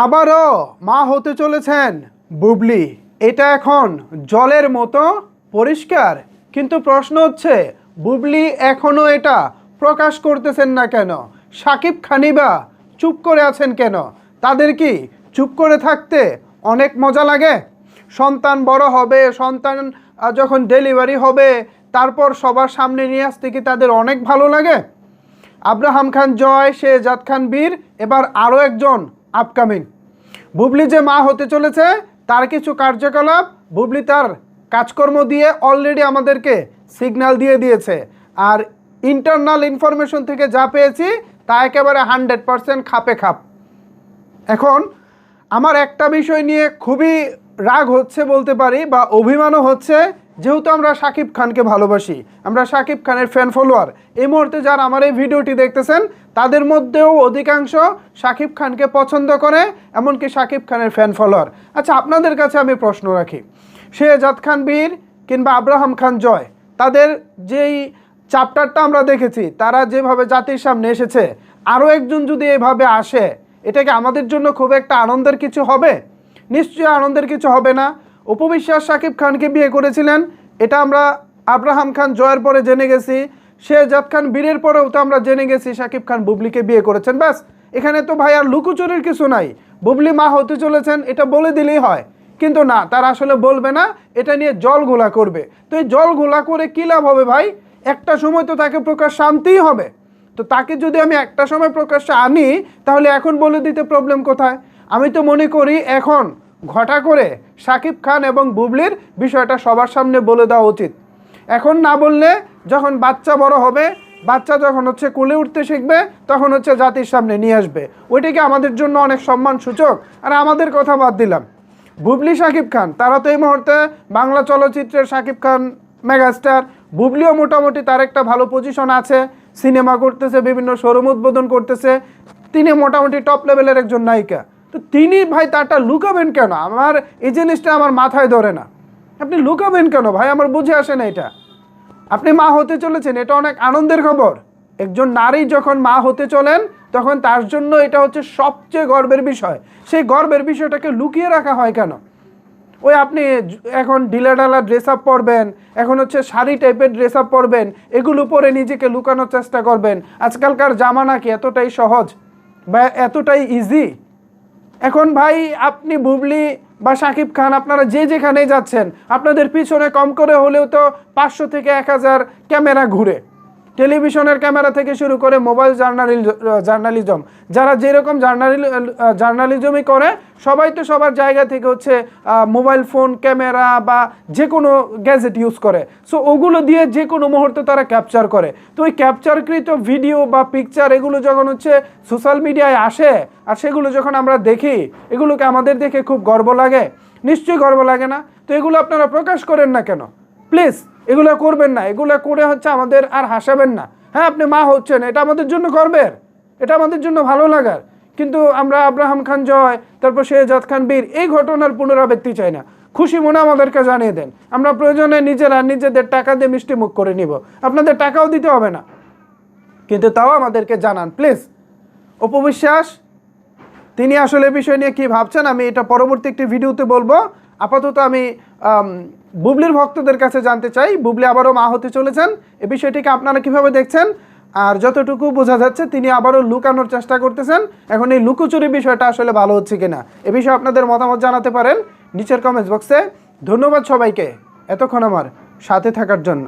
আবারও মা হতে চলেছেন বুবলি। এটা এখন জলের মতো পরিষ্কার, কিন্তু প্রশ্ন হচ্ছে বুবলি এখনও এটা প্রকাশ করতেছেন না কেন? শাকিব খানই বা চুপ করে আছেন কেন? তাদের কি চুপ করে থাকতে অনেক মজা লাগে? সন্তান বড় হবে, সন্তান যখন ডেলিভারি হবে তারপর সবার সামনে নিয়ে আসতে কি তাদের অনেক ভালো লাগে? আব্রাহাম খান জয়, শেহজাদ খান বীর, এবার আরও একজন আপকামিং। বুবলি যে মা হতে চলেছে তার কিছু কার্যকলাপ বুবলি তার কাজকর্ম দিয়ে অলরেডি আমাদেরকে সিগন্যাল দিয়ে দিয়েছে। আর ইন্টারনাল ইনফরমেশন থেকে যা পেয়েছি তা একেবারে 100% খাপে খাপ। এখন আমার একটা বিষয় নিয়ে খুবই রাগ হচ্ছে বলতে পারি, বা অভিমানও হচ্ছে, যেহেতু আমরা শাকিব খানকে ভালোবাসি, আমরা শাকিব খানের ফ্যান ফলোয়ার। এই মুহূর্তে যারা আমার এই ভিডিওটি দেখতেছেন তাদের মধ্যেও অধিকাংশ শাকিব খানকে পছন্দ করে, এমনকি শাকিব খানের ফ্যান ফলোয়ার। আচ্ছা, আপনাদের কাছে আমি প্রশ্ন রাখি, শেহজাদ খান বীর কিংবা আব্রাহাম খান জয়, তাদের যেই চ্যাপ্টারটা আমরা দেখেছি, তারা যেভাবে জাতির সামনে এসেছে, আরও একজন যদি এভাবে আসে, এটা কি আমাদের জন্য খুব একটা আনন্দের কিছু হবে? নিশ্চয়ই আনন্দের কিছু হবে না। অপু বিশ্বাস শাকিব খানকে বিয়ে করেছিলেন, এটা আমরা আব্রাহাম খান জয়ের পরে জেনে গেছি। শেহজাদ খান বীরের পরেও তো আমরা জেনে গেছি শাকিব খান বুবলিকে বিয়ে করেছেন। ব্যাস, এখানে তো ভাই আর লুকোচুরির কিছু নাই। বুবলি মা হতে চলেছেন এটা বলে দিলেই হয়, কিন্তু না, তারা আসলে বলবে না, এটা নিয়ে জল ঘোলা করবে। তো এই জল ঘোলা করে কী লাভ হবে ভাই? একটা সময় তো তাকে প্রকাশ আনতেই হবে। তো তাকে যদি আমি একটা সময় প্রকাশ্যে আনি, তাহলে এখন বলে দিতে প্রবলেম কোথায়? আমি তো মনে করি এখন ঘটা করে শাকিব খান এবং বুবলির বিষয়টা সবার সামনে বলে দেওয়া উচিত। এখন না বললে যখন বাচ্চা বড় হবে, বাচ্চা যখন কোলে উঠতে শিখবে, তখন জাতির সামনে নিয়ে আসবে, ওইটাকে আমাদের জন্য অনেক সম্মান সূচক। আর আমাদের কথা বাদ দিলাম, বুবলি শাকিব খান তারা তো এই মুহূর্তে বাংলা চলচ্চিত্রের শাকিব খান মেগাস্টার, বুবলিও মোটামুটি তার একটা ভালো পজিশন আছে, সিনেমা করতেছে, বিভিন্ন শোরুম উদ্বোধন করতেছে, তিনি মোটামুটি টপ লেভেলের একজন নায়িকা। তো তিনি ভাই তারটা লুকাবেন কেন? আমার এই জিনিসটা আমার মাথায় ধরে না। আপনি লুকাবেন কেন ভাই? আমার বুঝে আসে না এটা। আপনি মা হতে চলেছেন, এটা অনেক আনন্দের খবর। একজন নারী যখন মা হতে চলেন তখন তার জন্য এটা সবচেয়ে গর্বের বিষয়। সেই গর্বের বিষয়টাকে লুকিয়ে রাখা হয় কেন? ওই আপনি এখন ঢিলাঢালা ড্রেস আপ পরবেন, এখন শাড়ি টাইপের ড্রেস আপ পরবেন, এগুলো পরে নিজেকে লুকানোর চেষ্টা করবেন। আজকালকার জামানা কি এতটাই সহজ বা এতটাই ইজি? এখন ভাই আপনি বুবলি বা শাকিব খান, আপনারা যে যেখানেই যাচ্ছেন, আপনাদের পিছনে কম করে হলেও তো 500 থেকে 1000 ক্যামেরা ঘুরে। টেলিভিশনের ক্যামেরা থেকে শুরু করে মোবাইল জার্নালিজম, যারা যেরকম জার্নালিজমই করে, সবাই তো সবার জায়গা থেকে মোবাইল ফোন, ক্যামেরা বা যে কোনো গ্যাজেট ইউজ করে। সো ওগুলো দিয়ে যে কোনো মুহূর্তে তারা ক্যাপচার করে। তো ওই ক্যাপচারকৃত ভিডিও বা পিকচার এগুলো যখন সোশ্যাল মিডিয়ায় আসে, আর সেগুলো যখন আমরা দেখি, এগুলোকে আমাদের দেখে খুব গর্ব লাগে? নিশ্চয়ই গর্ব লাগে না? তো এগুলো আপনারা প্রকাশ করেন না কেন? প্লিজ এগুলো করবেন না। এগুলো করে আমাদের আর হাসাবেন না। হ্যাঁ, আপনি মা হচ্ছেন, এটা আমাদের জন্য গর্বের, এটা আমাদের জন্য ভালো লাগার, কিন্তু আমরা আব্রাহাম খান জয়, তারপর শেহজাদ খান বীর, এই ঘটনার পুনরাবৃত্তি চাই না। খুশি মনে আমাদেরকে জানিয়ে দেন, আমরা প্রয়োজনে নিজেরা নিজেদের টাকা দিয়ে মিষ্টি মুখ করে নিব, আপনাদের টাকাও দিতে হবে না, কিন্তু তাও আমাদেরকে জানান প্লিজ। অপু বিশ্বাস তিনি আসলে বিষয় নিয়ে কী ভাবছেন আমি এটা পরবর্তী একটি ভিডিওতে বলবো। আপাতত আমি বুবলির ভক্তদের কাছে জানতে চাই, বুবলি আবারও মা হতে চলেছেন, এই বিষয়টিকে আপনারা কিভাবে দেখছেন? আর যতটুকু বোঝা যাচ্ছে তিনি আবারও লুকানোর চেষ্টা করতেছেন। এখন এই লুকোচুরি বিষয়টা আসলে ভালো হচ্ছে কিনা, এ বিষয়ে আপনাদের মতামত জানাতে পারেন নিচের কমেন্টস বক্সে। ধন্যবাদ সবাইকে এতক্ষণ আমার সাথে থাকার জন্য।